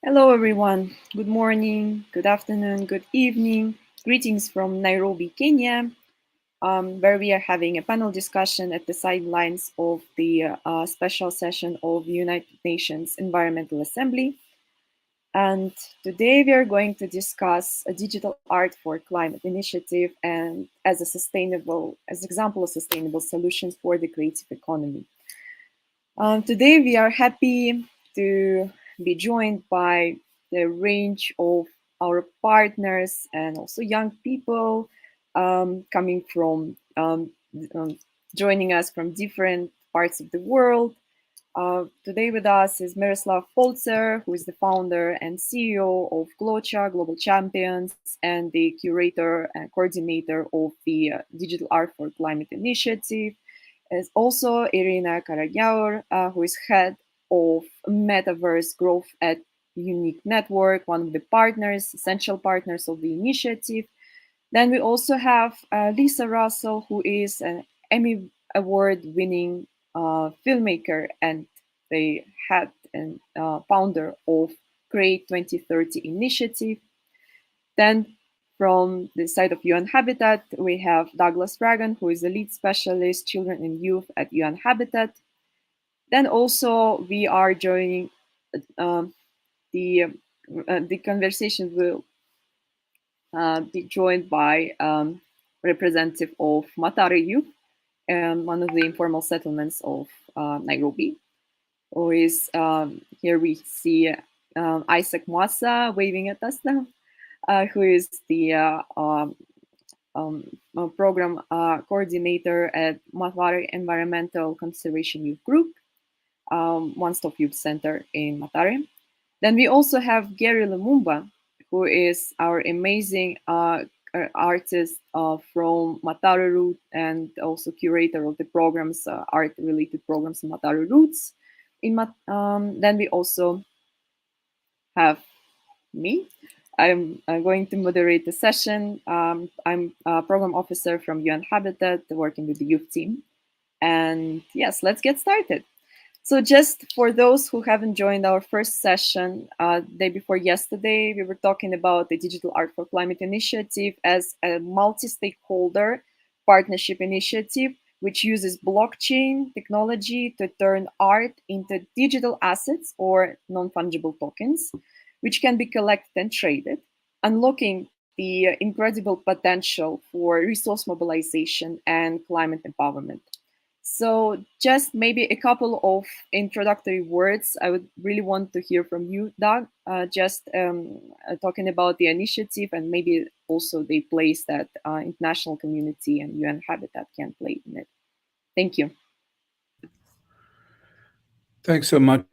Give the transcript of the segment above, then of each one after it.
Hello, everyone. Good morning, good afternoon, good evening. Greetings from Nairobi, Kenya, where we are having a panel discussion at the sidelines of the special session of the United Nations Environmental Assembly. And today we are going to discuss a digital art for climate initiative and as example of sustainable solutions for the creative economy. Today, we are happy to be joined by the range of our partners and also young people coming from um, joining us from different parts of the world. Today with us is Miroslav Polzer, who is the founder and CEO of GLOCHA, Global Champions, and the curator and coordinator of the Digital Art for Climate Initiative. There's also Irina Karagyaur, who is head of metaverse growth at Unique Network, one of the partners, essential partners of the initiative. Then we also have Lisa Russell, who is an Emmy Award winning filmmaker and the head and founder of Create 2030 initiative. Then from the side of UN Habitat, we have Douglas Reagan, who is the lead specialist, children and youth at UN Habitat. Then also we are joining um, the the conversation will be joined by representative of Matare Youth, one of the informal settlements of Nairobi. Who is here we see Isaac Mwasa waving at us now, who is the program coordinator at Matare Environmental Conservation Youth Group, one-stop youth center in Matare. Then we also have Gary Lumumba, who is our amazing artist from Matare Root and also curator of the programs, art-related programs in Matare Roots. Then we also have me. I'm going to moderate the session. I'm a program officer from UN Habitat, working with the youth team. And yes, let's get started. So just for those who haven't joined our first session, day before yesterday, we were talking about the Digital Art for Climate initiative as a multi-stakeholder partnership initiative, which uses blockchain technology to turn art into digital assets or non-fungible tokens, which can be collected and traded, unlocking the incredible potential for resource mobilization and climate empowerment. So, just maybe a couple of introductory words. I would really want to hear from you, Doug, just talking about the initiative and maybe also the place that international community and UN Habitat can play in it. Thank you. Thanks so much.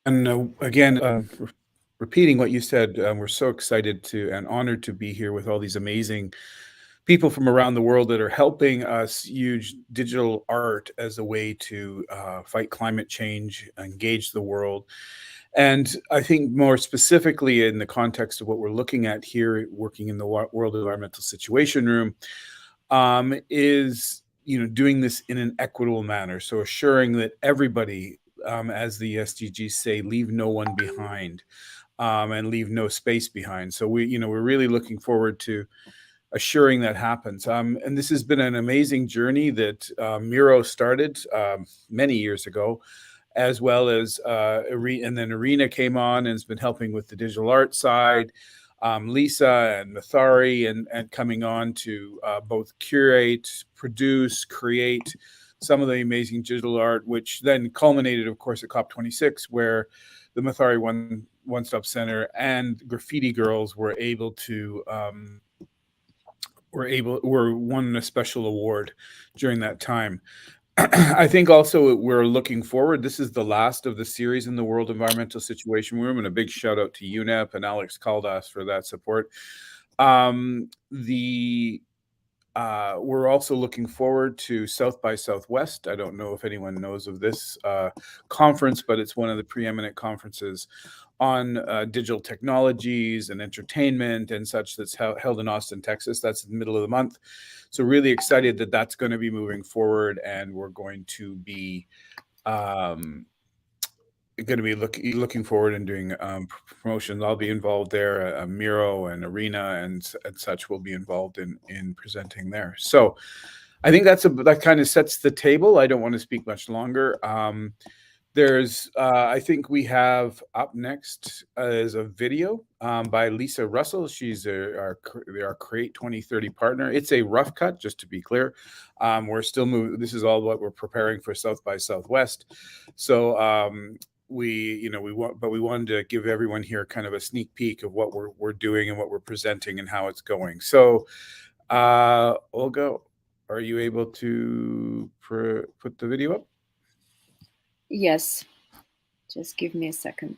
And again, repeating what you said, we're so excited to and honored to be here with all these amazing people from around the world that are helping us use digital art as a way to fight climate change, engage the world. And I think more specifically in the context of what we're looking at here, working in the World Environmental Situation Room, is doing this in an equitable manner. So assuring that everybody, as the SDGs say, leave no one behind, and leave no space behind. So we're really looking forward to assuring that happens. And this has been an amazing journey that Miro started many years ago, as well as and then Irina came on and has been helping with the digital art side. Lisa and Mathari and coming on to both curate, produce, create some of the amazing digital art, which then culminated, of course, at COP26, where the Mathari One Stop Center and Graffiti Girls were able to were won a special award during that time. I think also we're looking forward. This is the last of the series in the World Environmental Situation Room, and a big shout out to UNEP and Alex Caldas for that support. We're also looking forward to South by Southwest. I don't know if anyone knows of this conference, but it's one of the preeminent conferences on digital technologies and entertainment and such that's held in Austin, Texas. That's in the middle of the month. So really excited that that's going to be moving forward, and we're going to be going to be looking forward and doing promotions. I'll be involved there. Miro and Arena and such will be involved in presenting there. So I think that kind of sets the table. I don't want to speak much longer. I think we have up next is a video by Lisa Russell. She's our Create 2030 partner. It's a rough cut, just to be clear. We're still moving. This is all what we're preparing for South by Southwest. So we wanted to give everyone here kind of a sneak peek of what we're doing and what we're presenting and how it's going. So Olga, are you able to put the video up? Yes, just give me a second.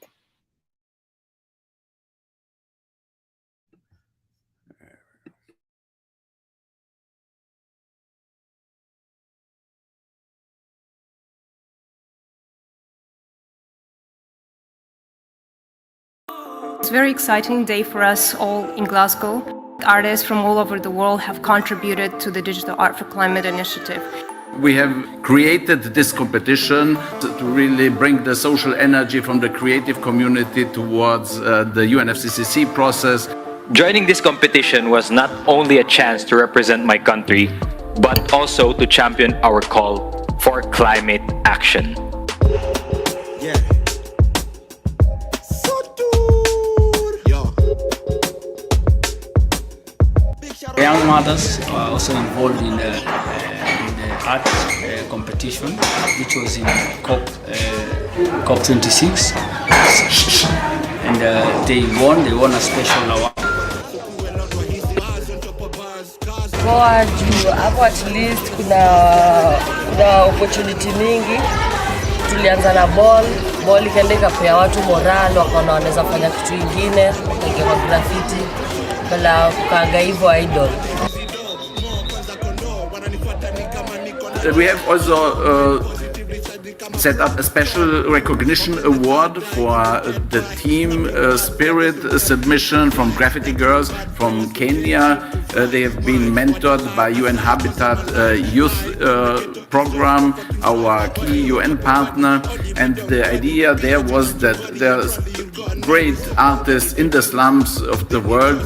It's a very exciting day for us all in Glasgow. Artists from all over the world have contributed to the Digital Art for Climate initiative. We have created this competition to really bring the social energy from the creative community towards the UNFCCC process. Joining this competition was not only a chance to represent my country, but also to champion our call for climate action. Yeah. Young mothers are also involved in the art competition, which was in COP26, and they won a special award. Poa juu hapo at least kuna opportunity mingi. Tulianza na ball ikaenda ikapea watu moral, wakaona wanaweza fanya kitu kingine, wakaingia graffiti bila kukaga hivyo idol. We have also set up a special recognition award for the team spirit submission from Graffiti Girls from Kenya. They have been mentored by UN Habitat Youth Program, our key UN partner, and the idea there was that there's great artists in the slums of the world,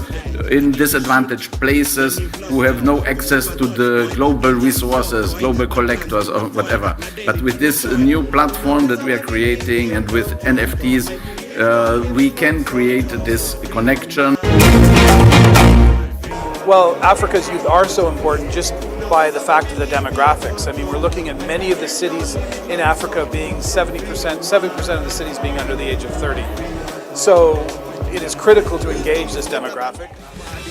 in disadvantaged places, who have no access to the global resources, global collectors or whatever. But with this new platform that we are creating and with NFTs, we can create this connection. Well, Africa's youth are so important just by the fact of the demographics. I mean, we're looking at many of the cities in Africa being 7% of the cities being under the age of 30. So it is critical to engage this demographic.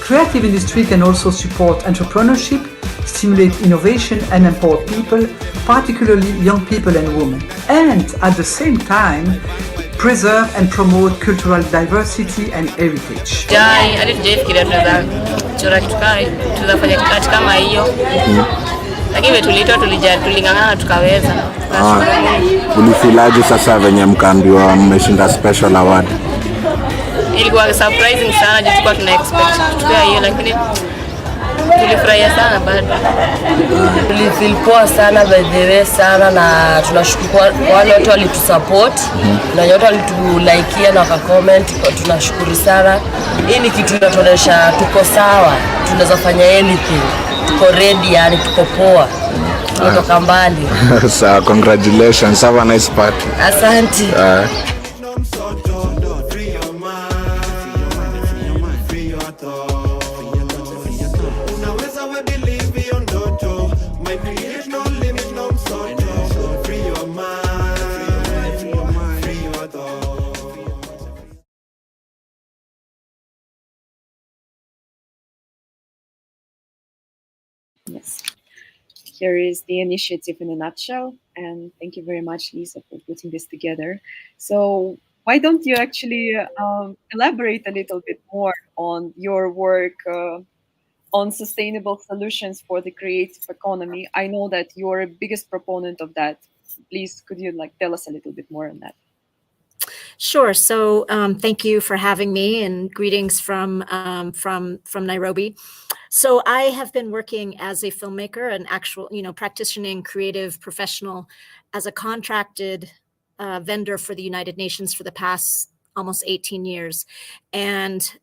Creative industry can also support entrepreneurship, stimulate innovation and empower people, particularly young people and women, and at the same time preserve and promote cultural diversity and heritage. Hadi tujafikiria tunaweza fanya kitu kama hiyo. Lakini tulingangana tukaweza. Ulifilaje sasa venye mkaambiwa mmeshinda special award? Ilikuwa surprising sana, tulikuwa tuna expect kuchukua hiyo, lakini tulifurahia sana bado. Tulifeel poa sana by the way sana, na tunashukuru kwa wale watu walitusupport na watu walitulikeia na wakacomment. Tunashukuru sana. Hii ni kitu inatuonyesha tuko sawa, tunaweza fanya anything, tuko ready, yani tuko poa, tunatoka mbali. So congratulations, have a nice party. Asante. Yes. Here is the initiative in a nutshell, and thank you very much, Lisa, for putting this together. So why don't you actually elaborate a little bit more on your work on sustainable solutions for the creative economy? I know that you're a biggest proponent of that. Please, could you tell us a little bit more on that? Sure. So thank you for having me, and greetings from Nairobi. So I have been working as a filmmaker, an actual, practicing creative professional, as a contracted vendor for the United Nations for the past almost 18 years. And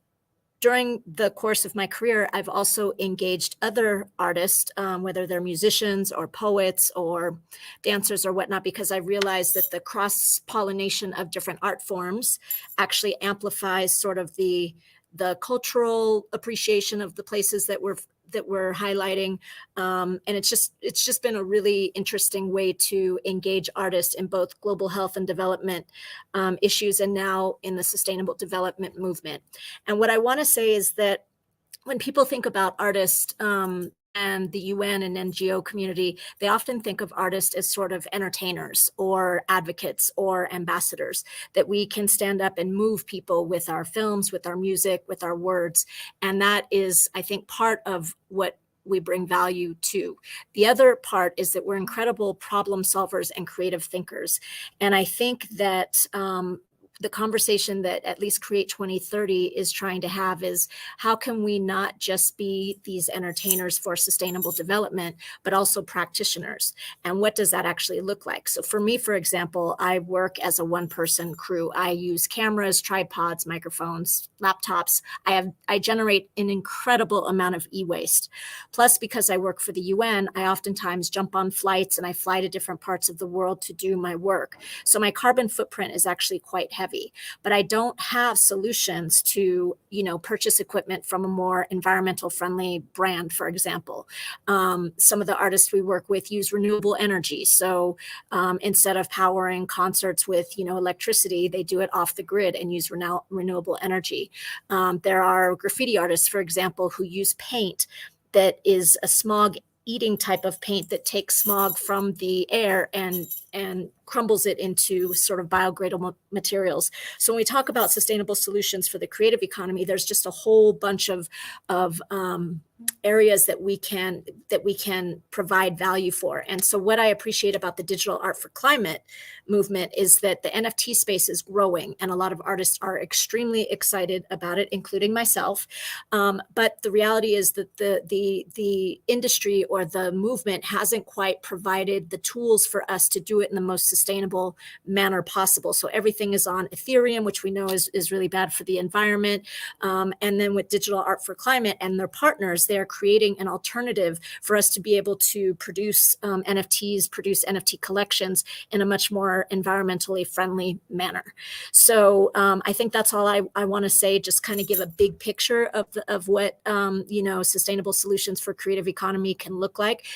during the course of my career, I've also engaged other artists, whether they're musicians or poets or dancers or whatnot, because I realized that the cross-pollination of different art forms actually amplifies sort of the cultural appreciation of the places that we're highlighting. And it's just been a really interesting way to engage artists in both global health and development issues, and now in the sustainable development movement. And what I want to say is that when people think about artists and the UN and NGO community, they often think of artists as sort of entertainers or advocates or ambassadors, that we can stand up and move people with our films, with our music, with our words. And that is, I think, part of what we bring value to. The other part is that we're incredible problem solvers and creative thinkers. And I think that the conversation that at least Create 2030 is trying to have is, how can we not just be these entertainers for sustainable development, but also practitioners? And what does that actually look like? So for me, for example, I work as a one-person crew. I use cameras, tripods, microphones, laptops. I generate an incredible amount of e-waste. Plus, because I work for the UN, I oftentimes jump on flights and I fly to different parts of the world to do my work. So my carbon footprint is actually quite heavy. But I don't have solutions to, purchase equipment from a more environmental friendly brand, for example. Some of the artists we work with use renewable energy. So instead of powering concerts with, electricity, they do it off the grid and use renewable energy. There are graffiti artists, for example, who use paint that is a smog eating type of paint that takes smog from the air and crumbles it into sort of biodegradable materials. So when we talk about sustainable solutions for the creative economy, there's just a whole bunch of areas that we can provide value for. And so what I appreciate about the Digital Art for Climate movement is that the NFT space is growing, and a lot of artists are extremely excited about it, including myself. But the reality is that the industry or the movement hasn't quite provided the tools for us to do it in the most sustainable manner possible. So everything is on Ethereum, which we know is really bad for the environment. And then with Digital Art for Climate and their partners, they're creating an alternative for us to be able to produce NFTs, produce NFT collections in a much more environmentally friendly manner. So I think that's all I want to say, just kind of give a big picture of what, sustainable solutions for creative economy can look like.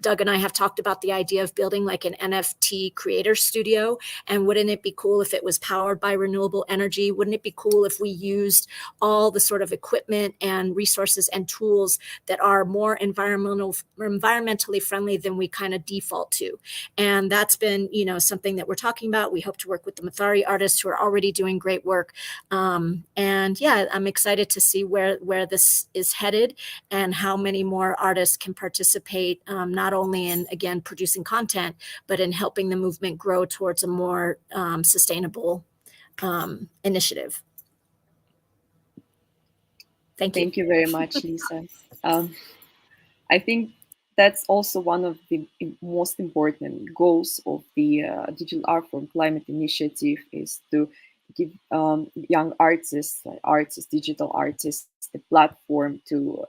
Doug and I have talked about the idea of building like an NFT creator studio. And wouldn't it be cool if it was powered by renewable energy? Wouldn't it be cool if we used all the sort of equipment and resources and tools that are more environmentally friendly than we kind of default to? And that's been, something that we're talking about. We hope to work with the Mathari artists who are already doing great work. And yeah, I'm excited to see where this is headed and how many more artists can participate, not only in, again, producing content, but in helping the movement grow towards a more sustainable initiative. Thank you very much, Lisa. I think that's also one of the most important goals of the Digital Art for Climate initiative, is to give young artists, digital artists, the platform to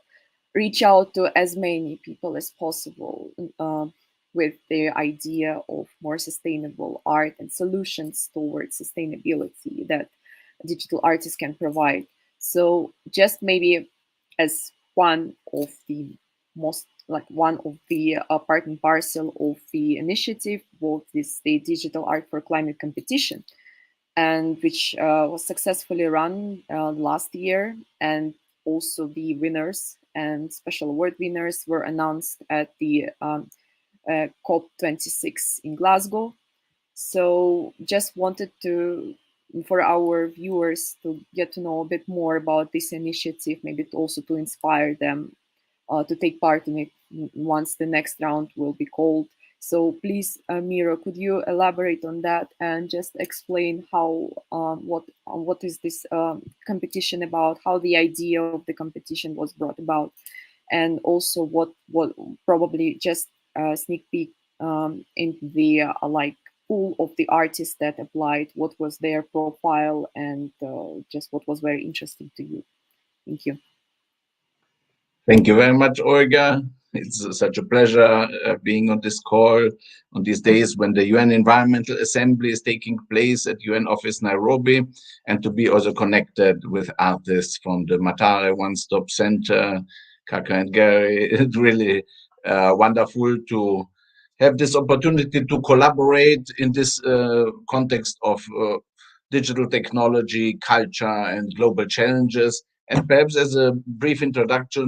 reach out to as many people as possible with their idea of more sustainable art and solutions towards sustainability that digital artists can provide. So just maybe as one of the part and parcel of the initiative was the Digital Art for Climate competition, and which was successfully run last year, and also the winners and special award winners were announced at the COP26 in Glasgow. So just wanted for our viewers to get to know a bit more about this initiative, maybe also to inspire them to take part in it once the next round will be called. So please, Miro, could you elaborate on that and just explain how what is this competition about, how the idea of the competition was brought about, and also what probably just sneak peek into the pool of the artists that applied, what was their profile, and just what was very interesting to you. Thank you. Thank you very much, Olga. It's such a pleasure being on this call on these days when the UN Environmental Assembly is taking place at UN office Nairobi, and to be also connected with artists from the Matare One Stop Center, Kaka and Gary. It's really wonderful to have this opportunity to collaborate in this context of digital technology, culture, and global challenges. And perhaps as a brief introduction,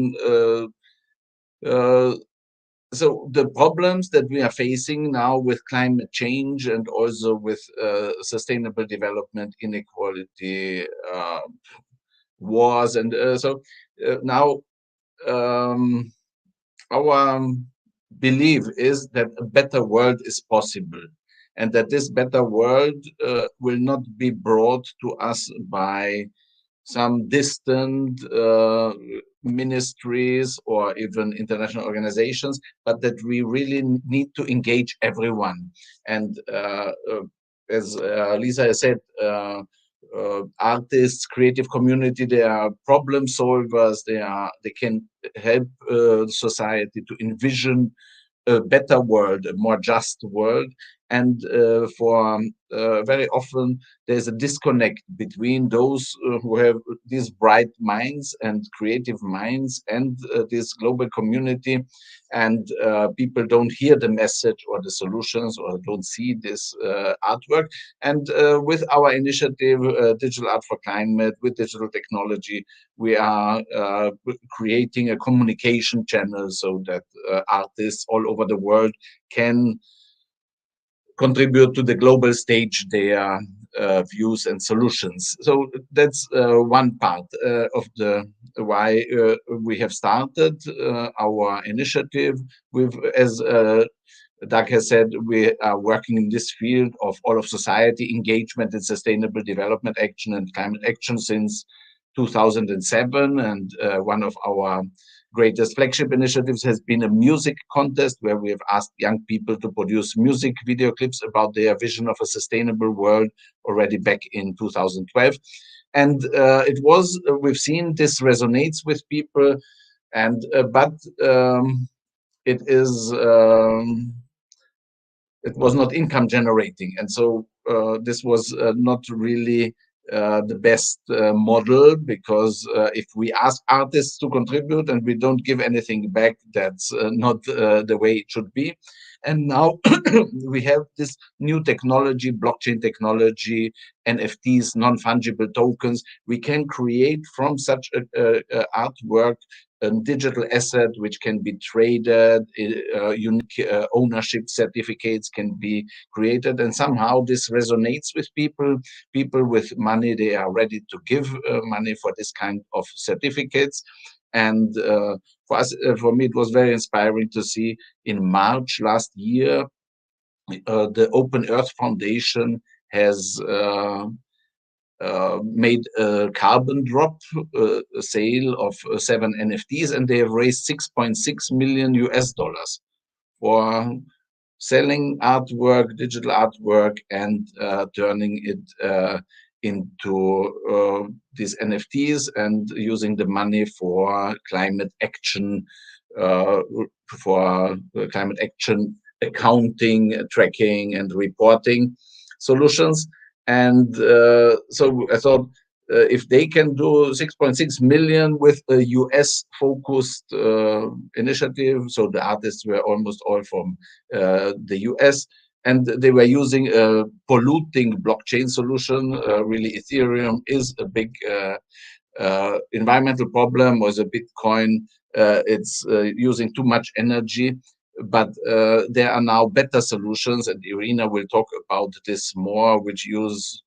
so the problems that we are facing now with climate change and also with sustainable development, inequality, wars, and now our belief is that a better world is possible, and that this better world will not be brought to us by some distant ministries or even international organizations, but that we really need to engage everyone. And as Lisa has said, artists, creative community, they are problem solvers. They can help society to envision a better world, a more just world. And for very often there's a disconnect between those who have these bright minds and creative minds and this global community, and people don't hear the message or the solutions or don't see this artwork. And with our initiative, Digital Art for Climate, with digital technology, we are creating a communication channel so that artists all over the world can contribute to the global stage their views and solutions. So that's one part of the why we have started our initiative. With, as Doug has said, we are working in this field of all of society engagement in sustainable development action and climate action since 2007, and one of our greatest flagship initiatives has been a music contest where we have asked young people to produce music video clips about their vision of a sustainable world already back in 2012. And it was, we've seen this resonates with people, and but it was not income generating, and so this was not really the best model, because if we ask artists to contribute and we don't give anything back, that's not the way it should be. And now we have this new technology, blockchain technology, NFTs, non-fungible tokens. We can create from such a artwork a digital asset which can be traded, unique ownership certificates can be created, and somehow this resonates with people. People with money, they are ready to give money for this kind of certificates. And for us, for me, it was very inspiring to see in March last year, the Open Earth Foundation has made a carbon drop, a sale of 7 NFTs, and they have raised $6.6 million for selling artwork, digital artwork, and turning it into these NFTs and using the money for climate action, accounting, tracking, and reporting solutions. And so I thought, if they can do 6.6 million with a US focused initiative, so the artists were almost all from the US, and they were using a polluting blockchain solution. Really, Ethereum is a big environmental problem, was a Bitcoin. It's using too much energy. But there are now better solutions, and Irina will talk about this more, which use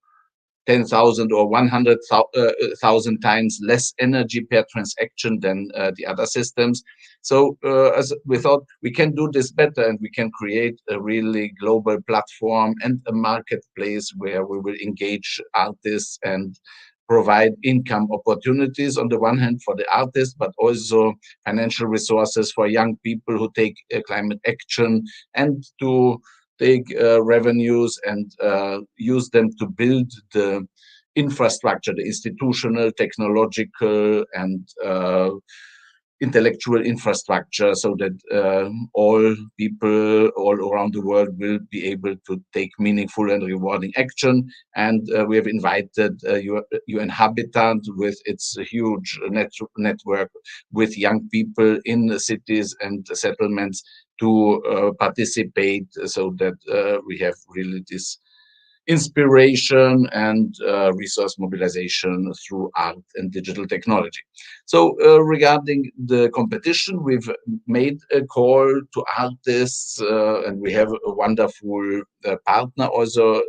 10,000 or 100,000 times less energy per transaction than the other systems. So as we thought, we can do this better, and we can create a really global platform and a marketplace where we will engage artists and provide income opportunities on the one hand for the artists, but also financial resources for young people who take climate action, and to take revenues and use them to build the infrastructure, the institutional, technological, and intellectual infrastructure, so that all people all around the world will be able to take meaningful and rewarding action. And we have invited UN Habitat with its huge network with young people in the cities and settlements to participate, so that we have really this inspiration and resource mobilization through art and digital technology. So regarding the competition, we've made a call to artists, and we have a wonderful partner also.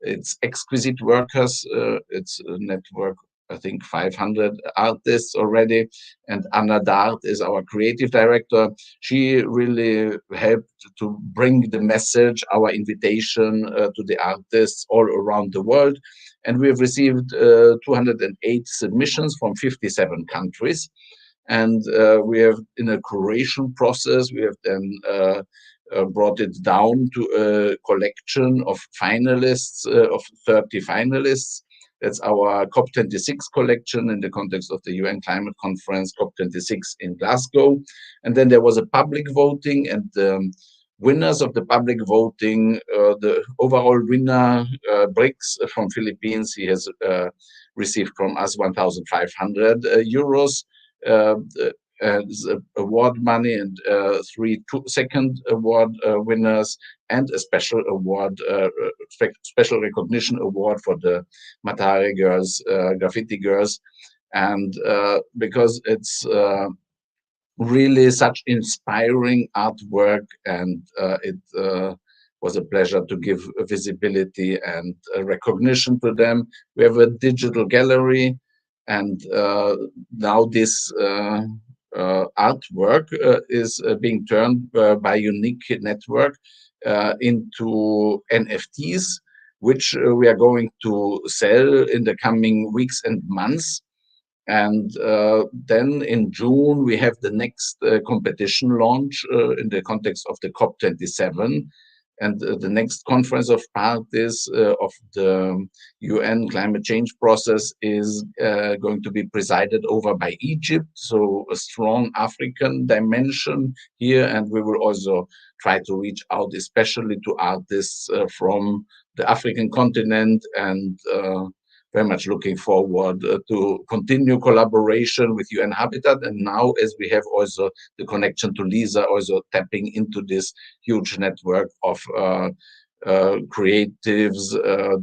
It's Exquisite Workers. It's a network, I think 500 artists already, and Anna Dart is our creative director. She really helped to bring the message, our invitation to the artists all around the world. And we have received 208 submissions from 57 countries. And we have, in a curation process, we have then brought it down to a collection of finalists, of 30 finalists. That's our COP26 collection in the context of the UN Climate Conference, COP26 in Glasgow. And then there was a public voting, and the winners of the public voting, the overall winner, Bricks from Philippines, he has received from us 1,500 euros as award money, and three second award winners, and a special award, special recognition award for the Matare girls, graffiti girls. And because it's really such inspiring artwork, and it was a pleasure to give visibility and recognition to them. We have a digital gallery, and now this artwork is being turned by Unique Network into NFTs, which we are going to sell in the coming weeks and months. And then in June, we have the next competition launch in the context of the COP27. And the next conference of parties of the UN climate change process is going to be presided over by Egypt. So a strong African dimension here. And we will also try to reach out, especially to artists from the African continent, and very much looking forward to continue collaboration with UN Habitat. And now, as we have also the connection to LISA, also tapping into this huge network of creatives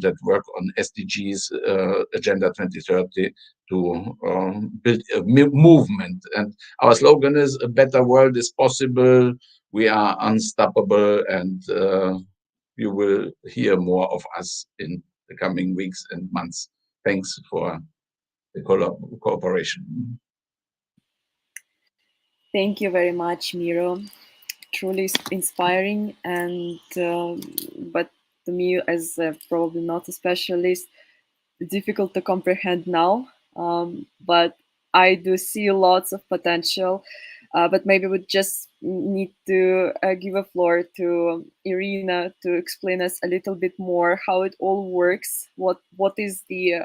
that work on SDGs, Agenda 2030, to build a movement. And our slogan is, a better world is possible, we are unstoppable, and you will hear more of us in the coming weeks and months. Thanks for the cooperation. Thank you very much, Miro. Truly inspiring, and but to me, as probably not a specialist, difficult to comprehend now. But I do see lots of potential. But maybe we just need to give a floor to Irina to explain us a little bit more how it all works. What is the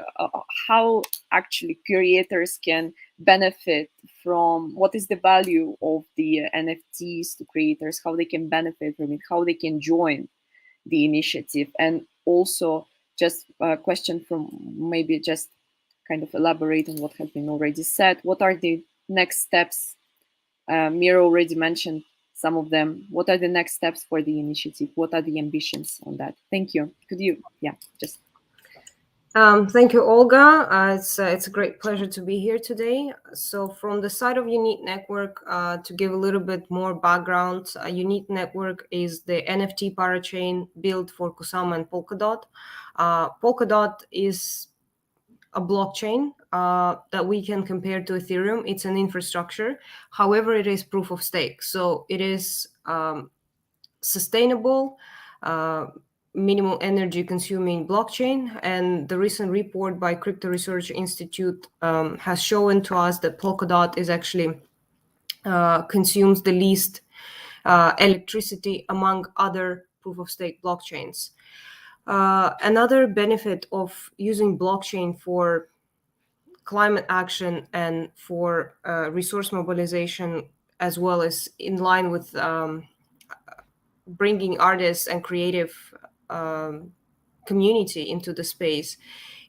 how actually curators can benefit from, what is the value of the NFTs to creators, how they can benefit from it, how they can join the initiative, and also just a question from maybe just kind of elaborate on what has been already said. What are the next steps? Miro already mentioned some of them. What are the next steps for the initiative? What are the ambitions on that? Thank you. Could you, just. Thank you, Olga. It's a great pleasure to be here today. So from the side of Unique Network, to give a little bit more background, Unique Network is the NFT parachain built for Kusama and Polkadot. Polkadot is a blockchain that we can compare to Ethereum. It's an infrastructure. However, it is proof of stake. So it is sustainable, minimal energy consuming blockchain. And the recent report by Crypto Research Institute has shown to us that Polkadot is actually consumes the least electricity among other proof-of-stake blockchains. Another benefit of using blockchain for climate action and for resource mobilization, as well as in line with bringing artists and creative community into the space,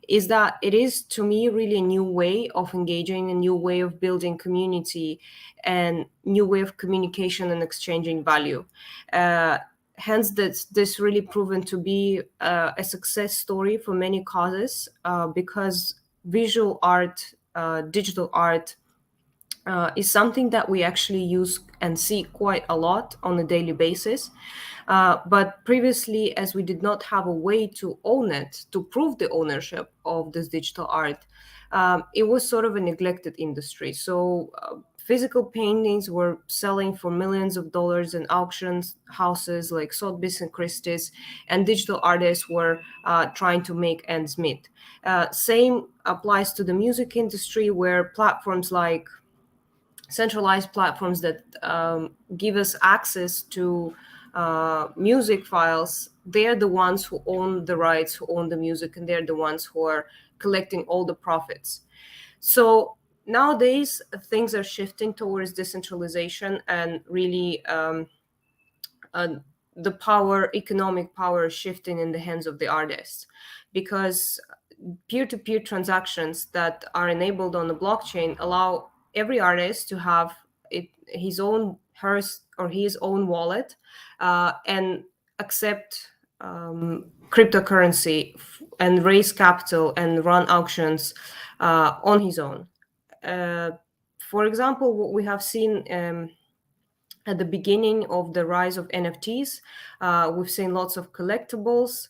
is that it is, to me, really a new way of engaging, a new way of building community, and new way of communication and exchanging value. Hence, this really proven to be a success story for many causes, because visual art, digital art, is something that we actually use and see quite a lot on a daily basis. But previously, as we did not have a way to own it, to prove the ownership of this digital art, it was sort of a neglected industry. So physical paintings were selling for millions of dollars in auctions houses like Sotheby's and Christie's, and digital artists were trying to make ends meet. Same applies to the music industry, where platforms like centralized platforms that give us access to music files, they're the ones who own the rights, who own the music, and they're the ones who are collecting all the profits. So nowadays, things are shifting towards decentralization, and really the power, economic power, is shifting in the hands of the artists, because peer-to-peer transactions that are enabled on the blockchain allow every artist to have his own wallet and accept cryptocurrency and raise capital and run auctions on his own. For example, what we have seen at the beginning of the rise of NFTs, we've seen lots of collectibles.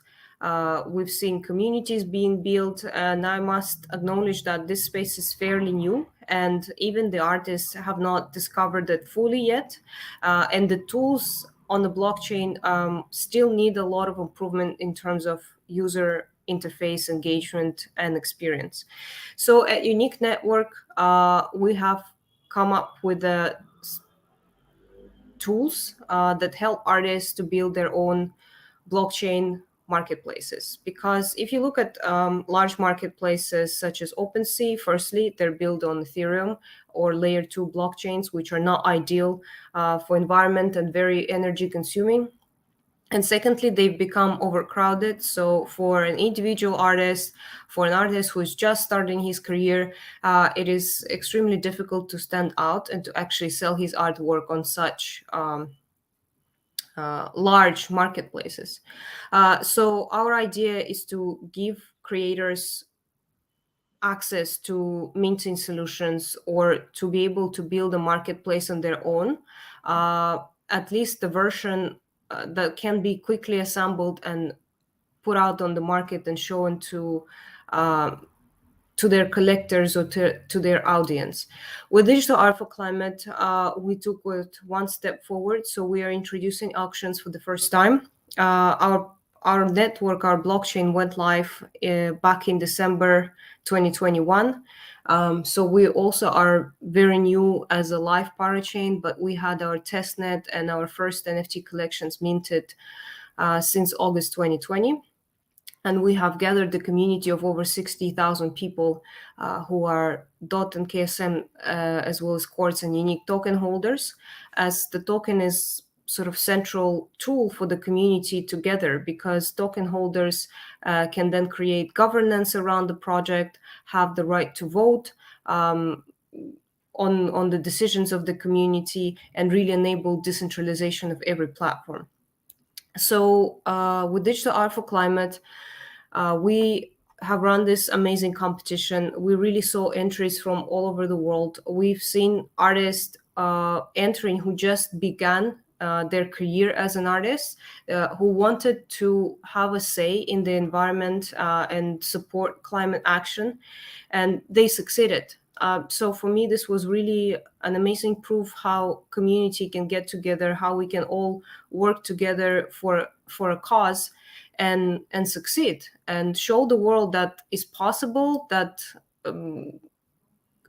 We've seen communities being built, and I must acknowledge that this space is fairly new, and even the artists have not discovered it fully yet. And the tools on the blockchain still need a lot of improvement in terms of user interface, engagement, and experience. So at Unique Network, we have come up with the tools that help artists to build their own blockchain marketplaces. Because if you look at large marketplaces such as OpenSea, firstly, they're built on Ethereum or layer 2 blockchains, which are not ideal for environment and very energy consuming. And secondly, they've become overcrowded. So for an individual artist, for an artist who is just starting his career, it is extremely difficult to stand out and to actually sell his artwork on such large marketplaces. So our idea is to give creators access to minting solutions, or to be able to build a marketplace on their own, at least the version that can be quickly assembled and put out on the market and shown to their collectors or to their audience. With Digital Art for Climate, we took it one step forward. So we are introducing auctions for the first time. Our network, our blockchain went live back in December 2021. So we also are very new as a live parachain, but we had our testnet and our first NFT collections minted since August 2020. And we have gathered the community of over 60,000 people who are DOT and KSM, as well as Quartz and Unique token holders, as the token is sort of central tool for the community together, because token holders can then create governance around the project, have the right to vote on the decisions of the community, and really enable decentralization of every platform. So with Digital Art for Climate, we have run this amazing competition. We really saw entries from all over the world. We've seen artists entering who just began their career as an artist, who wanted to have a say in the environment and support climate action, and they succeeded. So for me, this was really an amazing proof how community can get together, how we can all work together for a cause and succeed, and show the world that is possible, that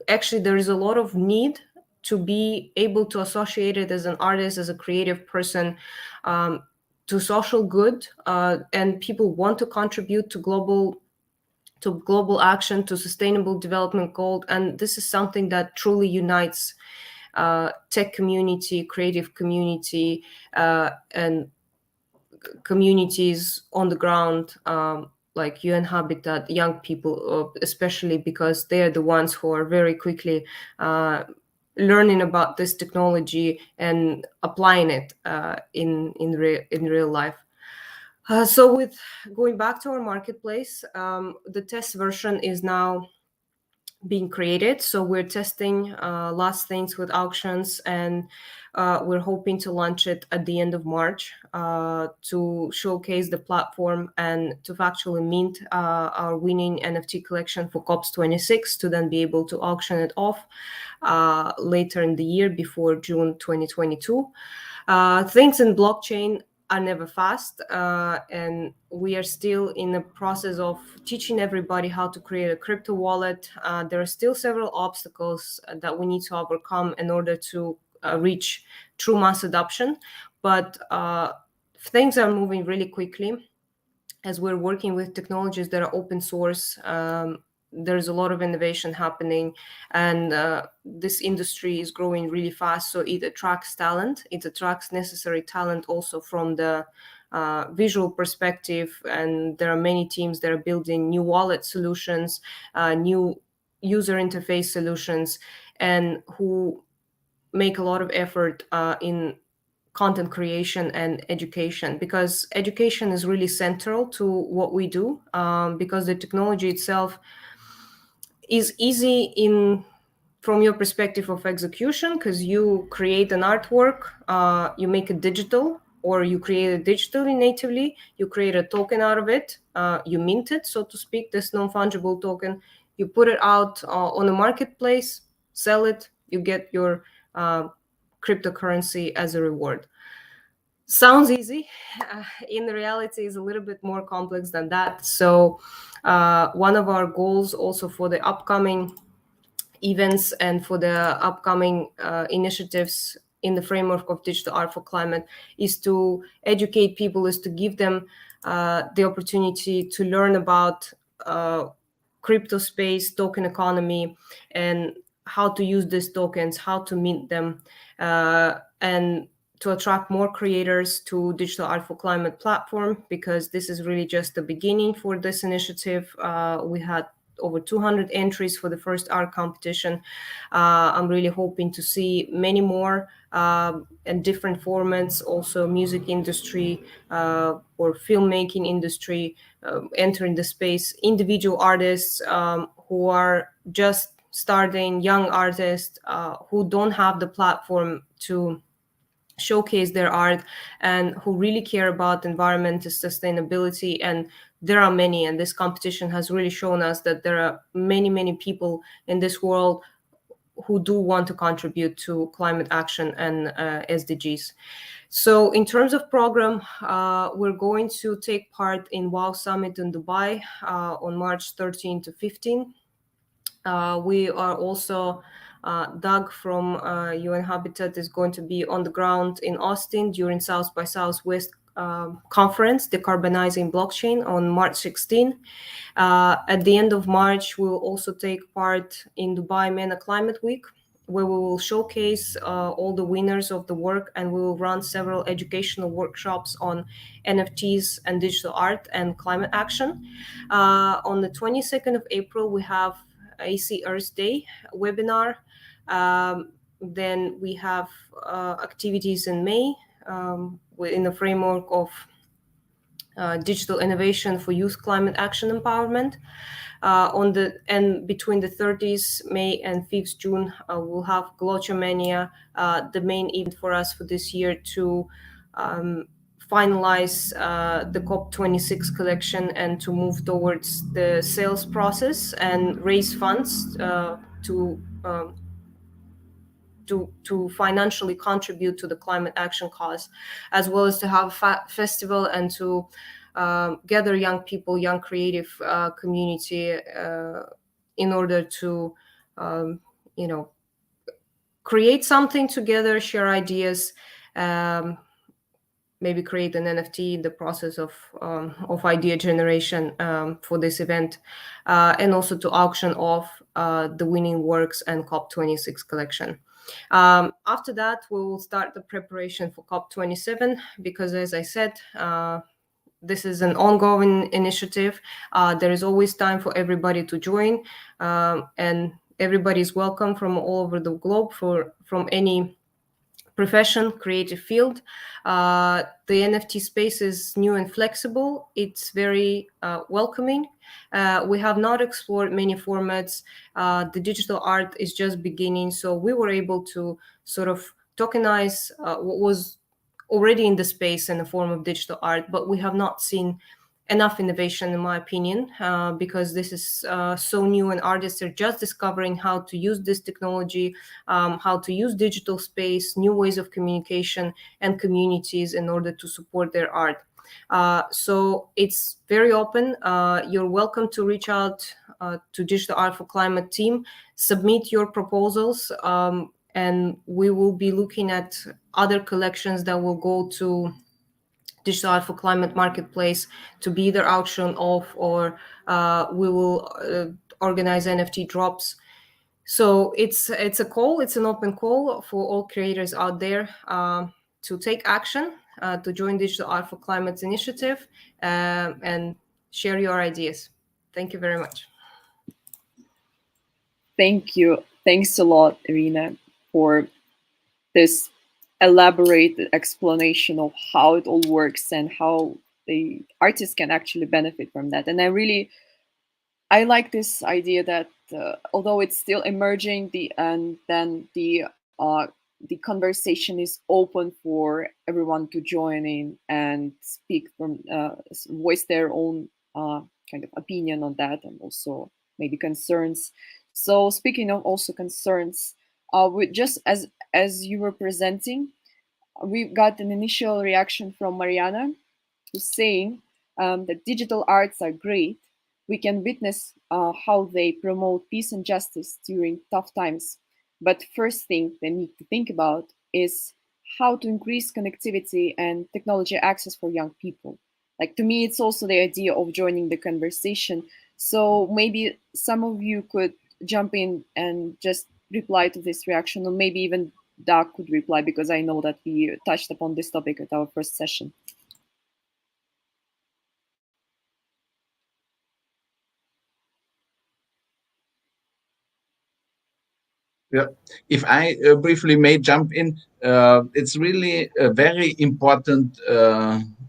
actually there is a lot of need to be able to associate it as an artist, as a creative person, to social good, and people want to contribute to global action, to sustainable development goal. And this is something that truly unites tech community, creative community, and communities on the ground, like UN Habitat, young people, especially because they are the ones who are very quickly learning about this technology and applying it in real life. So with going back to our marketplace, the test version is now being created. So we're testing last things with auctions, and we're hoping to launch it at the end of March to showcase the platform and to factually mint our winning NFT collection for COP26, to then be able to auction it off later in the year before June 2022. Things in blockchain are never fast, and we are still in the process of teaching everybody how to create a crypto wallet. There are still several obstacles that we need to overcome in order to reach true mass adoption, but things are moving really quickly as we're working with technologies that are open source. There's a lot of innovation happening, and this industry is growing really fast. So it attracts talent. It attracts necessary talent also from the visual perspective. And there are many teams that are building new wallet solutions, new user interface solutions, and who make a lot of effort in content creation and education, because education is really central to what we do, because the technology itself is easy from your perspective of execution, because you create an artwork, you make it digital, or you create it digitally natively, you create a token out of it, you mint it, so to speak, this non-fungible token, you put it out on a marketplace, sell it, you get your cryptocurrency as a reward. Sounds easy. In reality, is a little bit more complex than that. So one of our goals also for the upcoming events and for the upcoming initiatives in the framework of Digital Art for Climate is to educate people, is to give them the opportunity to learn about crypto space, token economy, and how to use these tokens, how to mint them, and to attract more creators to Digital Art for Climate platform, because this is really just the beginning for this initiative. We had over 200 entries for the first art competition. I'm really hoping to see many more and different formats, also music industry or filmmaking industry entering the space, individual artists who are just starting, young artists who don't have the platform to showcase their art and who really care about environmental sustainability. And there are many, and this competition has really shown us that there are many people in this world who do want to contribute to climate action and SDGs. So in terms of program, we're going to take part in WOW Summit in Dubai on March 13 to 15. We are also Doug from UN Habitat is going to be on the ground in Austin during South by Southwest conference, Decarbonizing Blockchain, on March 16. At the end of March, we will also take part in Dubai MENA Climate Week, where we will showcase all the winners of the work, and we will run several educational workshops on NFTs and digital art and climate action. On the 22nd of April, we have AC Earth Day webinar. Then we have activities in May in the framework of digital innovation for youth climate action empowerment. And between the 30th May and 5th June, we'll have Glochomania, the main event for us for this year, to finalize the COP26 collection and to move towards the sales process and raise funds to financially contribute to the climate action cause, as well as to have a festival and to gather young people, young creative community in order to, create something together, share ideas, maybe create an NFT in the process of idea generation for this event, and also to auction off the winning works and COP26 collection. After that, we will start the preparation for COP27 because, as I said, this is an ongoing initiative. There is always time for everybody to join, and everybody is welcome from all over the globe from any profession, creative field. The NFT space is new and flexible. It's very welcoming. We have not explored many formats. The digital art is just beginning, so we were able to sort of tokenize what was already in the space in the form of digital art, but we have not seen enough innovation, in my opinion, because this is so new and artists are just discovering how to use this technology, how to use digital space, new ways of communication and communities in order to support their art. So it's very open. You're welcome to reach out to Digital Art for Climate team, submit your proposals, and we will be looking at other collections that will go to Digital Art for Climate Marketplace to be either auction off or we will organize NFT drops. So it's a call, it's an open call for all creators out there to take action, to join Digital Art for Climate initiative and share your ideas. Thank you very much. Thank you. Thanks a lot, Irina, for this elaborate explanation of how it all works and how the artists can actually benefit from that. And I like this idea that although it's still emerging, the conversation is open for everyone to join in and speak from voice their own kind of opinion on that, and also maybe concerns. So speaking of also concerns, just as you were presenting, we got an initial reaction from Mariana, who's saying that digital arts are great. We can witness how they promote peace and justice during tough times. But first thing they need to think about is how to increase connectivity and technology access for young people. Like, to me, it's also the idea of joining the conversation. So maybe some of you could jump in and just reply to this reaction, or maybe even Doug could reply, because I know that we touched upon this topic at our first session. Yeah, if I briefly may jump in, it's really a very important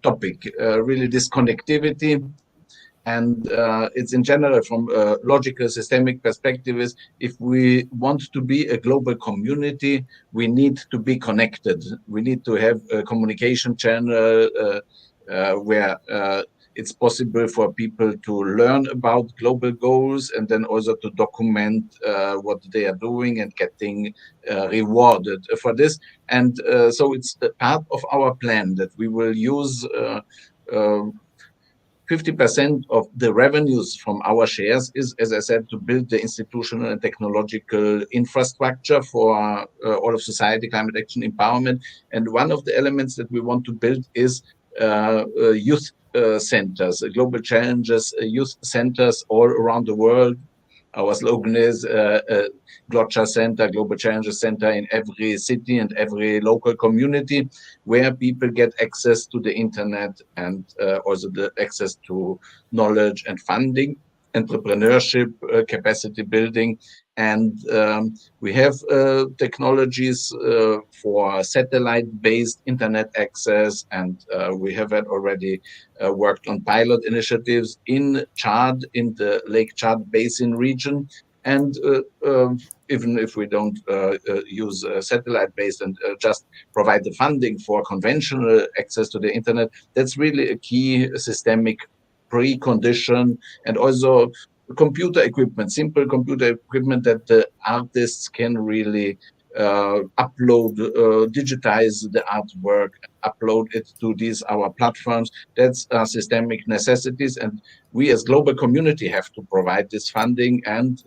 topic, really this connectivity. And it's in general from a logical systemic perspective is if we want to be a global community, we need to be connected. We need to have a communication channel where it's possible for people to learn about global goals and then also to document what they are doing and getting rewarded for this. And so it's a part of our plan that we will use 50% of the revenues from our shares is, as I said, to build the institutional and technological infrastructure for all of society, climate action, empowerment. And one of the elements that we want to build is youth centers, global challenges, youth centers all around the world. Our slogan is Glotcha Center, Global Challenges Center in every city and every local community, where people get access to the internet and also the access to knowledge and funding, entrepreneurship, capacity building. And we have technologies for satellite-based internet access, and we have already worked on pilot initiatives in Chad, in the Lake Chad Basin region. And even if we don't use satellite-based and just provide the funding for conventional access to the internet, that's really a key systemic precondition. And also computer equipment, simple computer equipment that the artists can really upload, digitize the artwork, upload it to these our platforms. That's systemic necessities, and we as global community have to provide this funding and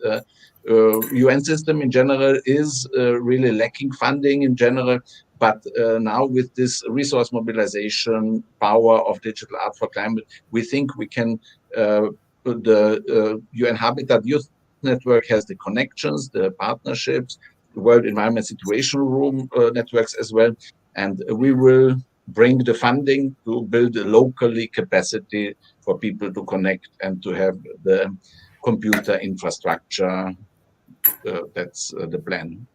UN system in general is really lacking funding in general. But now with this resource mobilization power of Digital Art for Climate, we think we can, the UN Habitat Youth Network has the connections, the partnerships, the World Environment Situation Room networks as well. And we will bring the funding to build a locally capacity for people to connect and to have the computer infrastructure. That's the plan.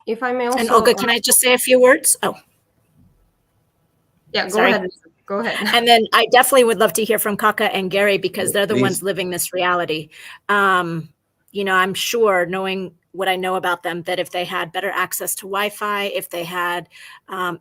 If I may also... And Olga, can I just say a few words? Oh. Yeah, go Sorry. ahead. Go ahead. And then I definitely would love to hear from Kaka and Gary, because they're the ones living this reality. You know, I'm sure, knowing what I know about them, that if they had better access to Wi-Fi, if they had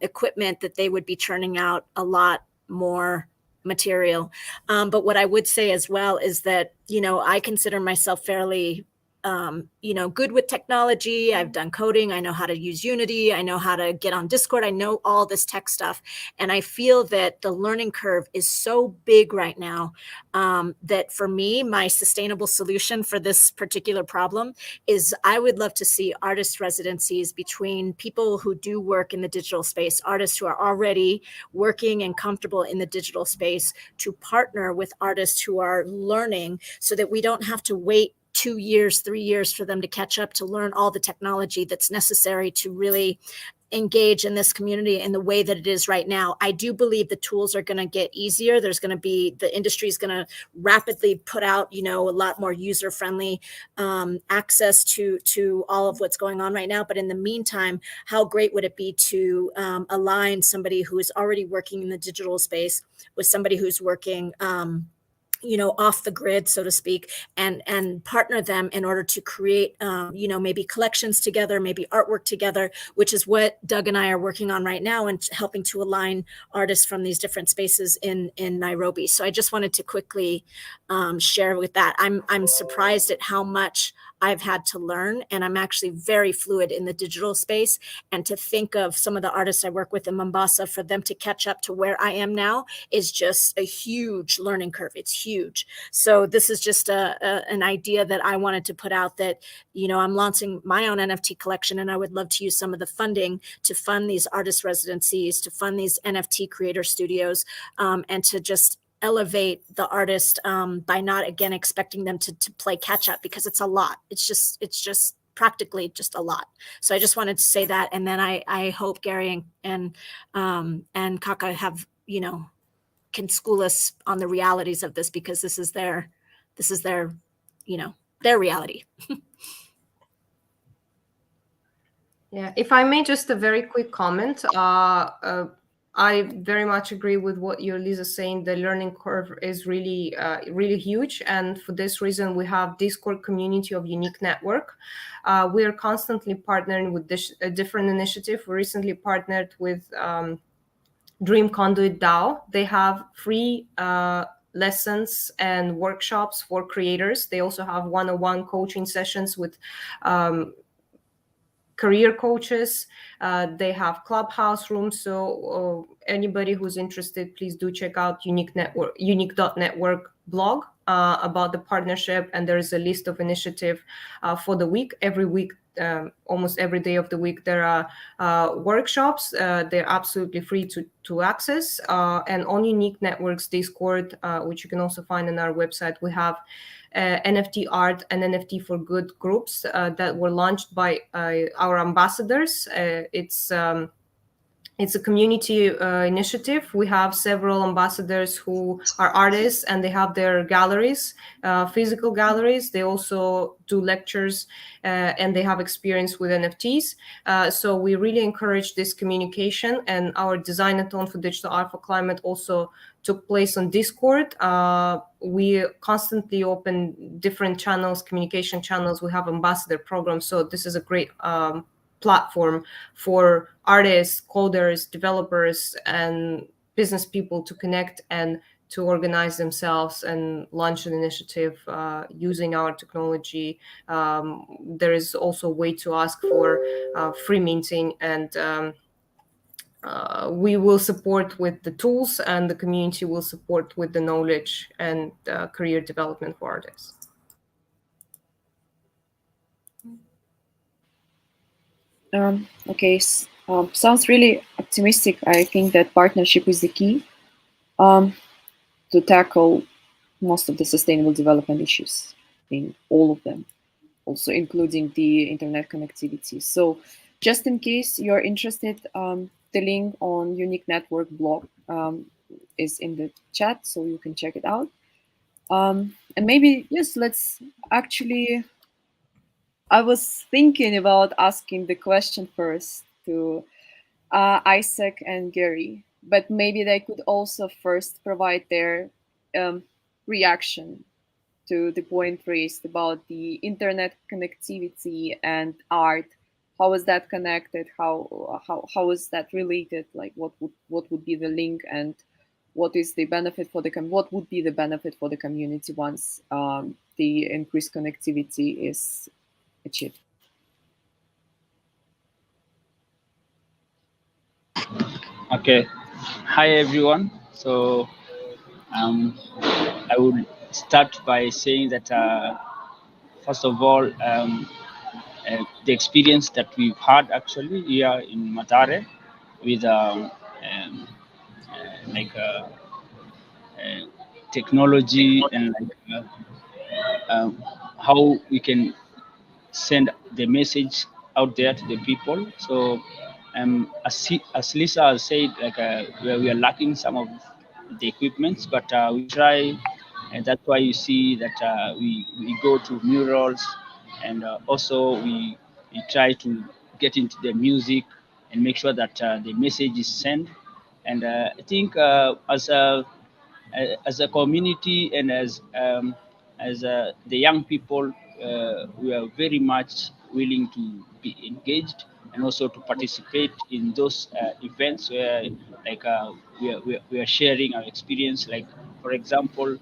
equipment, that they would be churning out a lot more material. But what I would say as well is that, you know, I consider myself fairly you know, good with technology. I've done coding. I know how to use Unity. I know how to get on Discord. I know all this tech stuff. And I feel that the learning curve is so big right now that for me, my sustainable solution for this particular problem is I would love to see artist residencies between people who do work in the digital space, artists who are already working and comfortable in the digital space, to partner with artists who are learning, so that we don't have to wait 2 years, 3 years for them to catch up, to learn all the technology that's necessary to really engage in this community in the way that it is right now. I do believe the tools are going to get easier. There's going to be, the industry is going to rapidly put out, you know, a lot more user-friendly access to all of what's going on right now. But in the meantime, how great would it be to align somebody who is already working in the digital space with somebody who's working you know, off the grid, so to speak, and partner them in order to create, you know, maybe collections together, maybe artwork together, which is what Doug and I are working on right now, and helping to align artists from these different spaces in Nairobi. So I just wanted to quickly share with that. I'm surprised at how much I've had to learn, and I'm actually very fluid in the digital space. And to think of some of the artists I work with in Mombasa, for them to catch up to where I am now is just a huge learning curve. It's huge. So this is just an idea that I wanted to put out, that, you know, I'm launching my own NFT collection, and I would love to use some of the funding to fund these artist residencies, to fund these NFT creator studios, and to just elevate the artist by not, again, expecting them to play catch up, because it's a lot. It's just practically just a lot. So I just wanted to say that. And then I hope Gary and Kaka have, you know, can school us on the realities of this, because this is their, you know, their reality. Yeah, if I may, just a very quick comment. I very much agree with what you're, Lisa, saying. The learning curve is really, really huge. And for this reason, we have Discord community of Unique Network. We are constantly partnering with different initiatives. We recently partnered with Dream Conduit DAO. They have free lessons and workshops for creators. They also have one-on-one coaching sessions with career coaches. They have clubhouse rooms. So anybody who's interested, please do check out unique.network blog about the partnership. And there is a list of initiative for the week. Every week, almost every day of the week, there are workshops. They're absolutely free to access. And on Unique Networks Discord, which you can also find on our website, we have NFT art and NFT for good groups that were launched by our ambassadors. It's a community initiative. We have several ambassadors who are artists, and they have their galleries, physical galleries. They also do lectures, and they have experience with NFTs. So we really encourage this communication. And our Design-a-thon for Digital Art for Climate also took place on Discord. We constantly open different channels, communication channels. We have ambassador programs. So this is a great platform for artists, coders, developers, and business people to connect and to organize themselves and launch an initiative using our technology. There is also a way to ask for free minting and we will support with the tools, and the community will support with the knowledge and career development for artists. Okay, sounds really optimistic. I think that partnership is the key to tackle most of the sustainable development issues, in all of them, also including the internet connectivity. So just in case you're interested, the link on Unique Network blog is in the chat, so you can check it out. And maybe, yes, let's actually, I was thinking about asking the question first to Isaac and Gary, but maybe they could also first provide their reaction to the point raised about the internet connectivity and art. How is that connected? How is that related? Like, what would be the link, and what is the benefit for what would be the benefit for the community once the increased connectivity is achieved? Okay. Hi, everyone. So I would start by saying that, first of all, the experience that we've had actually here in Matare with technology and how we can send the message out there to the people. So as Lisa has said, we are lacking some of the equipments, but we try, and that's why you see that we go to murals, and also we try to get into the music and make sure that the message is sent. And I think as a community and as the young people, we are very much willing to be engaged and also to participate in those events where we are sharing our experience. Like, for example,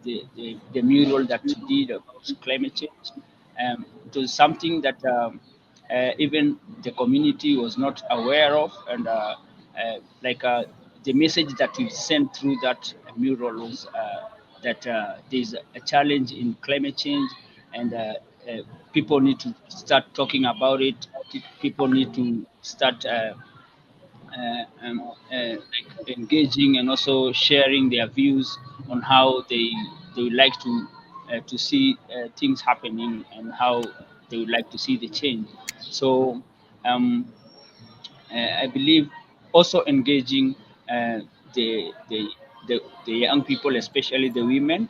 the mural that we did about climate change. It was something that even the community was not aware of, and the message that we sent through that mural was that there's a challenge in climate change, and people need to start talking about it. People need to start engaging and also sharing their views on how they would like to see things happening and how they would like to see the change. So I believe also engaging the young people, especially the women,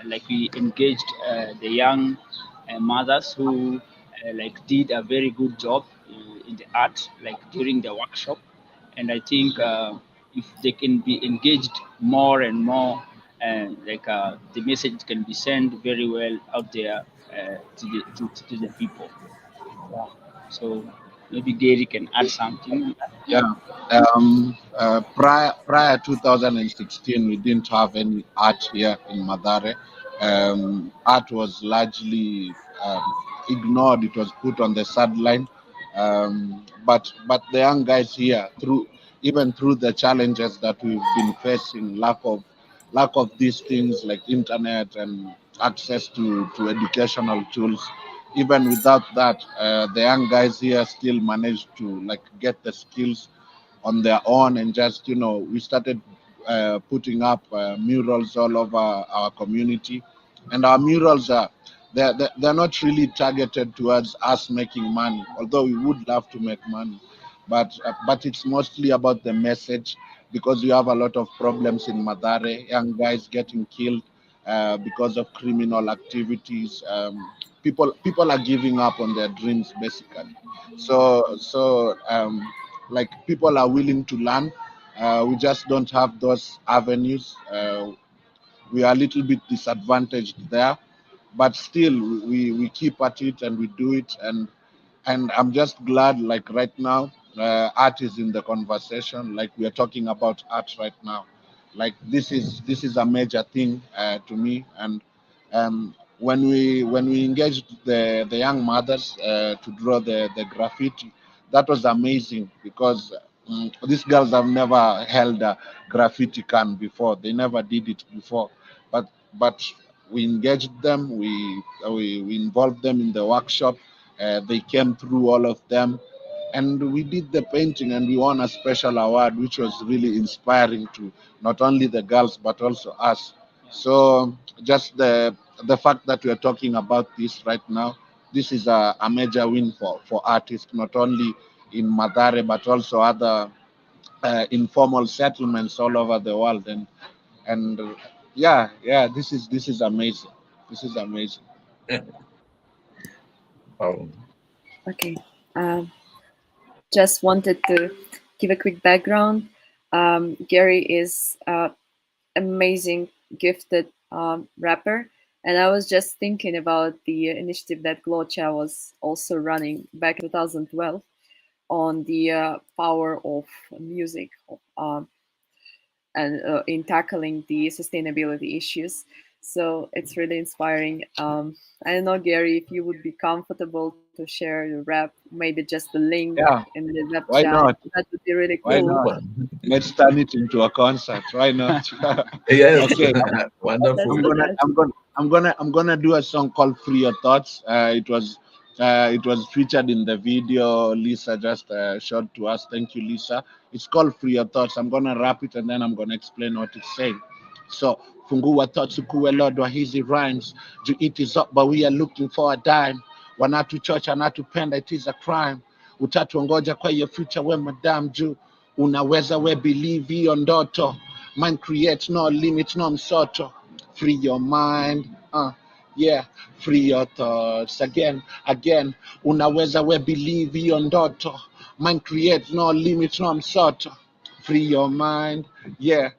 like we engaged the young mothers who did a very good job in the art, like during the workshop. And I think if they can be engaged more and more, the message can be sent very well out there to the people. Yeah. So maybe Gary can add something. Yeah. Prior 2016, we didn't have any art here in Madare. Art was largely ignored. It was put on the sideline. But the young guys here, even through the challenges that we've been facing, lack of these things like internet and access to educational tools, even without that, the young guys here still managed to get the skills on their own, and just we started putting up murals all over our community, and our murals they're not really targeted towards us making money, although we would love to make money, but it's mostly about the message, because we have a lot of problems in Madare, young guys getting killed because of criminal activities. People are giving up on their dreams, basically. So people are willing to learn. We just don't have those avenues. We are a little bit disadvantaged there, but still we keep at it and we do it. And I'm just glad, like right now, art is in the conversation. Like we are talking about art right now. Like this is a major thing to me. And when we engaged the young mothers to draw the graffiti, that was amazing, because these girls have never held a graffiti can before. They never did it before, but we engaged them. We involved them in the workshop. They came through all of them, and we did the painting, and we won a special award, which was really inspiring to not only the girls but also us. So just the fact that we are talking about this right now, this is a major win for artists, not only in Madare but also other informal settlements all over the world. And yeah, this is amazing. This is amazing. Oh, Okay. Just wanted to give a quick background. Gary is amazing, gifted rapper. And I was just thinking about the initiative that Glocha was also running back in 2012 on the power of music and in tackling the sustainability issues. So it's really inspiring. I don't know, Gary, if you would be comfortable to share your rap, maybe just the link Yeah, in the web why chat. not? That would be really Why cool. not? Let's turn it into a concert. Why not? yes, Okay. wonderful. I'm gonna do a song called "Free Your Thoughts." It was featured in the video Lisa just showed to us. Thank you, Lisa. It's called "Free Your Thoughts." I'm gonna rap it and then I'm gonna explain what it's saying. So, fungua thoughts ukuwe lord wa hizi rhymes. Juu it is up but we are looking for a dime. Wanatuchocha anatupenda, it is a crime. Utatuongoja kwa hiyo future we madam juu unaweza we believe hiyo ndoto. Mind create no limit no msoto. Free your mind, yeah, free your thoughts again. Unaweza we believe hiyo ndoto. Mind create no limit no msoto. Free your mind, yeah,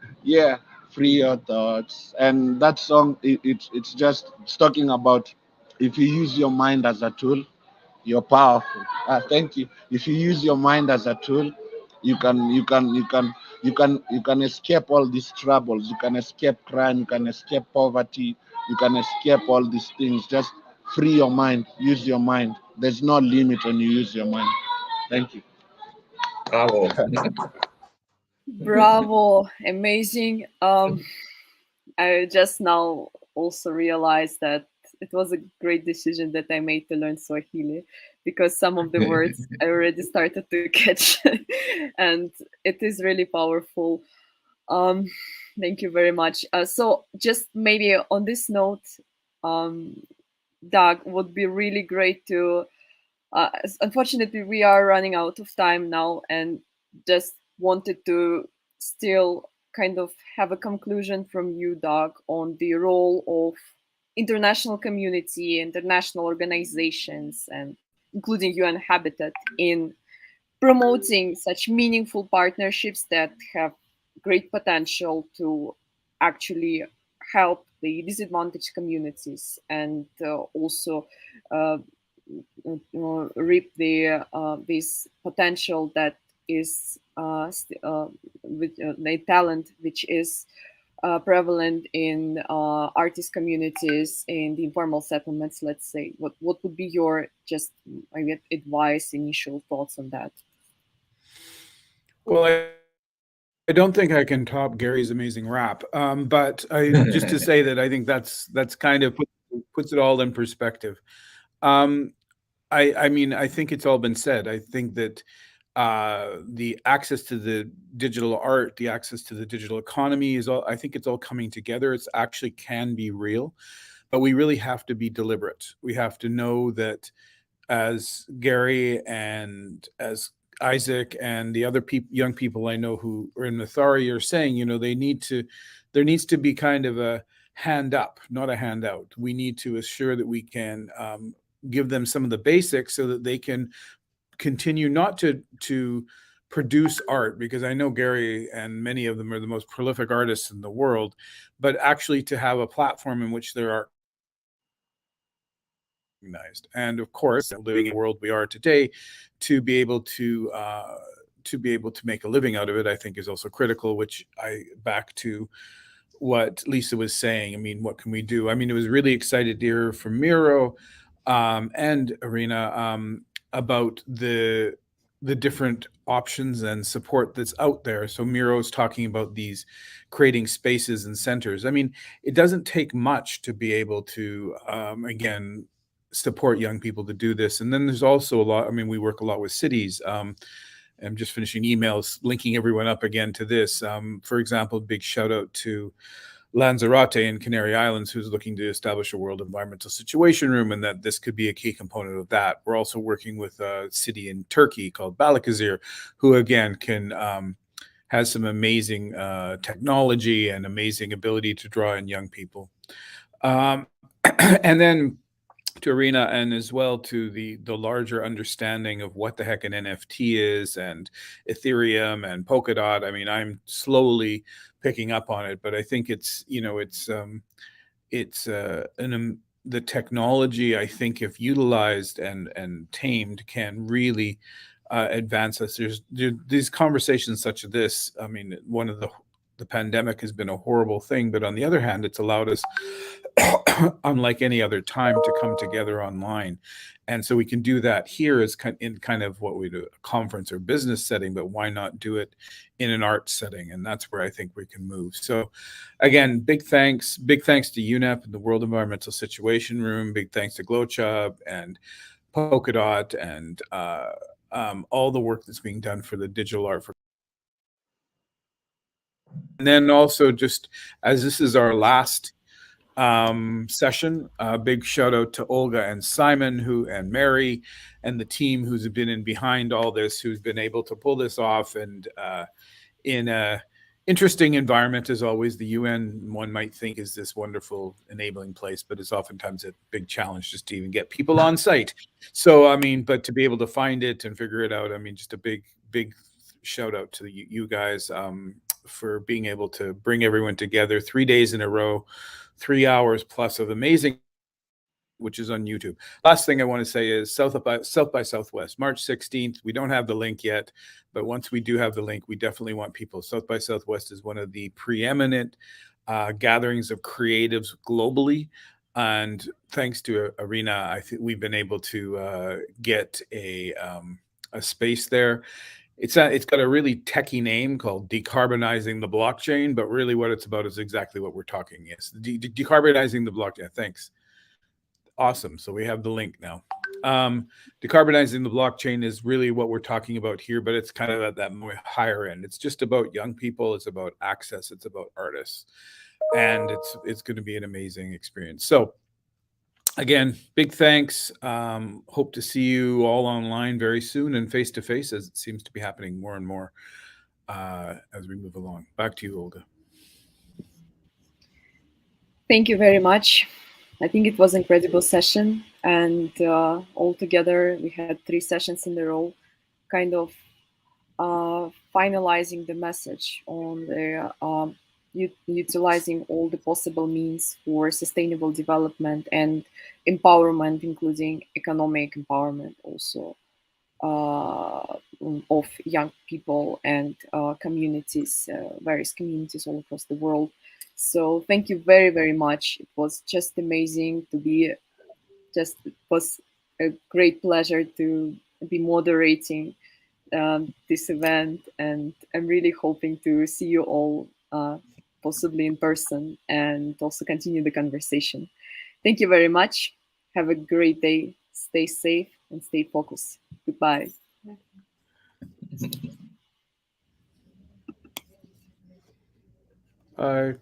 free your thoughts. And that song, it's talking about if you use your mind as a tool, you're powerful. Thank you. If you use your mind as a tool, you can escape all these troubles. You can escape crime. You can escape poverty. You can escape all these things. Just free your mind. Use your mind. There's no limit when you use your mind. Thank you. Bravo. Bravo, amazing. I just now also realized that it was a great decision that I made to learn Swahili because some of the words I already started to catch and it is really powerful. Thank you very much. So just maybe on this note, Doug, would be really great to, unfortunately we are running out of time now and just wanted to still kind of have a conclusion from you, Doug, on the role of international community, international organizations, and including UN Habitat in promoting such meaningful partnerships that have great potential to actually help the disadvantaged communities and also reap the this potential that is with the talent which is prevalent in artist communities in the informal settlements. Let's say, what would be your just advice, initial thoughts on that? Well, I don't think I can top Gary's amazing rap, but just to say that I think that's kind of puts it all in perspective. I mean, I think it's all been said. I think that the access to the digital art, the access to the digital economy is all, I think it's all coming together. It's actually can be real, but we really have to be deliberate. We have to know that as Gary and as Isaac and the other young people I know who are in Mathare are saying, you know, there needs to be kind of a hand up, not a handout. We need to assure that we can give them some of the basics so that they can continue not to produce art, because I know Gary and many of them are the most prolific artists in the world, but actually to have a platform in which there are recognized. And of course, living in the world we are today, to be able to make a living out of it, I think is also critical, which I back to what Lisa was saying. I mean, what can we do? I mean, it was really excited to hear from Miro and Irina about the the different options and support that's out there. So Miro's talking about these creating spaces and centers. I mean, it doesn't take much to be able to, again, support young people to do this. And then there's also a lot, I mean, we work a lot with cities. I'm just finishing emails, linking everyone up again to this. For example, big shout out to Lanzarote in Canary Islands, who's looking to establish a World Environmental Situation Room, and that this could be a key component of that. We're also working with a city in Turkey called Balıkesir, who again can has some amazing technology and amazing ability to draw in young people. And then to Irina, and as well to the larger understanding of what the heck an NFT is, and Ethereum and Polkadot. I mean, I'm slowly picking up on it, but I think it's, you know, the technology, I think, if utilized and tamed, can really advance us. There's these conversations such as this. I mean, one of the pandemic has been a horrible thing, but on the other hand, it's allowed us, unlike any other time, to come together online. And so we can do that here as kind of what we do, a conference or business setting, but why not do it in an art setting? And that's where I think we can move. So again, big thanks to UNEP and the World Environmental Situation Room. Big thanks to GlowChub and Polkadot and all the work that's being done for the digital art for. And then also, just as this is our last session, a big shout out to Olga and Simon and Mary and the team who's been in behind all this, who's been able to pull this off, and in a interesting environment as always. The UN, one might think, is this wonderful enabling place, but it's oftentimes a big challenge just to even get people on site. So I mean, but to be able to find it and figure it out, I mean, just a big shout out to you guys for being able to bring everyone together 3 days in a row, 3 hours plus of amazing, which is on YouTube. Last thing I want to say is South by Southwest, March 16th. We don't have the link yet, but once we do have the link, we definitely want people. South by Southwest is one of the preeminent gatherings of creatives globally. And thanks to Irina, I think we've been able to get a space there. It's got a really techie name called Decarbonizing the Blockchain, but really what it's about is exactly what we're talking. Yes, decarbonizing the blockchain. Thanks. Awesome. So we have the link now. Decarbonizing the blockchain is really what we're talking about here, but it's kind of at that more higher end. It's just about young people. It's about access. It's about artists, and it's going to be an amazing experience. So again, big thanks. Hope to see you all online very soon and face to face, as it seems to be happening more and more as we move along. Back to you, Olga. Thank you very much. I think it was an incredible session, and altogether we had 3 sessions in a row, kind of finalizing the message on the utilizing all the possible means for sustainable development and empowerment, including economic empowerment also of young people and communities, various communities all across the world. So thank you very, very much. It was just amazing to be, it was a great pleasure to be moderating this event, and I'm really hoping to see you all possibly in person and also continue the conversation. Thank you very much. Have a great day. Stay safe and stay focused. Goodbye. Bye.